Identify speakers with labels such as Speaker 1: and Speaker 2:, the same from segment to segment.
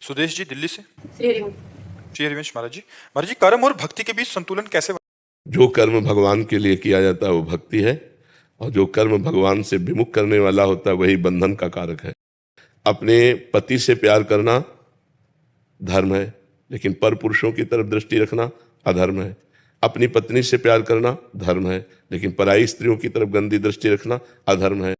Speaker 1: सुदेश जी दिल्ली से।
Speaker 2: श्री हरिवंश।
Speaker 1: श्री हरिवंश महाराज जी कर्म और भक्ति के बीच संतुलन कैसे
Speaker 3: जो कर्म भगवान के लिए किया जाता है वो भक्ति है, और जो कर्म भगवान से विमुख करने वाला होता है वही बंधन का कारक है। अपने पति से प्यार करना धर्म है, लेकिन पर पुरुषों की तरफ दृष्टि रखना अधर्म है। अपनी पत्नी से प्यार करना धर्म है, लेकिन पराई स्त्रियों की तरफ गंदी दृष्टि रखना अधर्म है।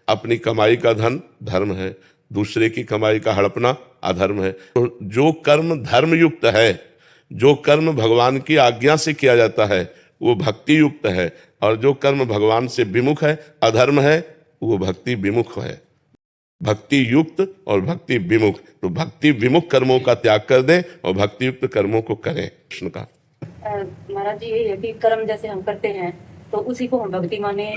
Speaker 3: अपनी कमाई का धन धर्म है, दूसरे की कमाई का हड़पना अधर्म है। तो जो कर्म धर्म युक्त है, जो कर्म भगवान की आज्ञा से किया जाता है वो भक्ति युक्त है, और जो कर्म भगवान से विमुख है अधर्म है वो भक्ति विमुख है। भक्ति युक्त और भक्ति विमुख, तो भक्ति विमुख कर्मों का त्याग कर दें और भक्ति युक्त कर्मों को करें। कृष्ण का
Speaker 2: महाराज जी ये है कि कर्म जैसे हम करते हैं तो उसी को हम भक्ति माने।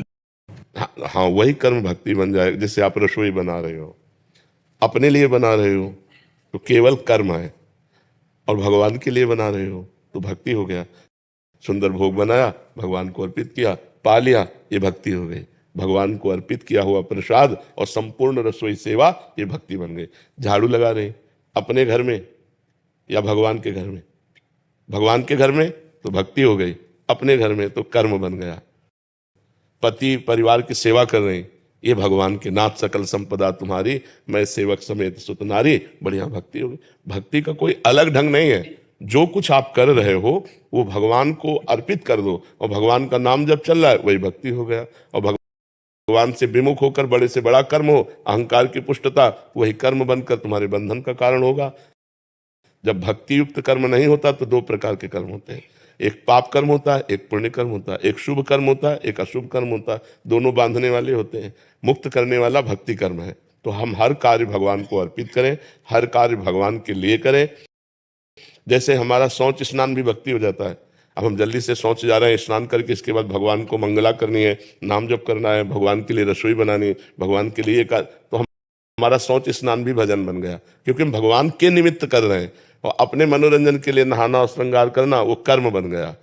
Speaker 3: हाँ, वही कर्म भक्ति बन जाएगा। जैसे आप रसोई बना रहे हो, अपने लिए बना रहे हो तो केवल कर्म है, और भगवान के लिए बना रहे हो तो भक्ति हो गया। सुंदर भोग बनाया, भगवान को अर्पित किया, पा लिया, ये भक्ति हो गई। भगवान को अर्पित किया हुआ प्रसाद और संपूर्ण रसोई सेवा ये भक्ति बन गई। झाड़ू लगा रहे अपने घर में या भगवान के घर में, भगवान के घर में तो भक्ति हो गई, अपने घर में तो कर्म बन गया। पति परिवार की सेवा कर रहे हैं, ये भगवान के नाथ सकल संपदा तुम्हारी, मैं सेवक समेत सुत नारी, बढ़िया भक्ति हो गई। भक्ति का कोई अलग ढंग नहीं है। जो कुछ आप कर रहे हो वो भगवान को अर्पित कर दो, और भगवान का नाम जब चल रहा है वही भक्ति हो गया। और भगवान से विमुख होकर बड़े से बड़ा कर्म हो, अहंकार की पुष्टता, वही कर्म बनकर तुम्हारे बंधन का कारण होगा। जब भक्ति युक्त कर्म नहीं होता तो दो प्रकार के कर्म होते हैं, एक पाप कर्म होता है, एक पुण्य कर्म होता है, एक शुभ कर्म होता है, एक अशुभ कर्म होता है। दोनों बांधने वाले होते हैं। मुक्त करने वाला भक्ति कर्म है। तो हम हर कार्य भगवान को अर्पित करें, हर कार्य भगवान के लिए करें। जैसे हमारा शौच स्नान भी भक्ति हो जाता है। अब हम जल्दी से शौच जा रहे हैं, स्नान करके इसके बाद भगवान को मंगला करनी है, नाम जप करना है, भगवान के लिए रसोई बनानी है, भगवान के लिए तो हमारा शौच स्नान भी भजन बन गया, क्योंकि हम भगवान के निमित्त कर रहे हैं। और अपने मनोरंजन के लिए नहाना और श्रृंगार करना वो कर्म बन गया।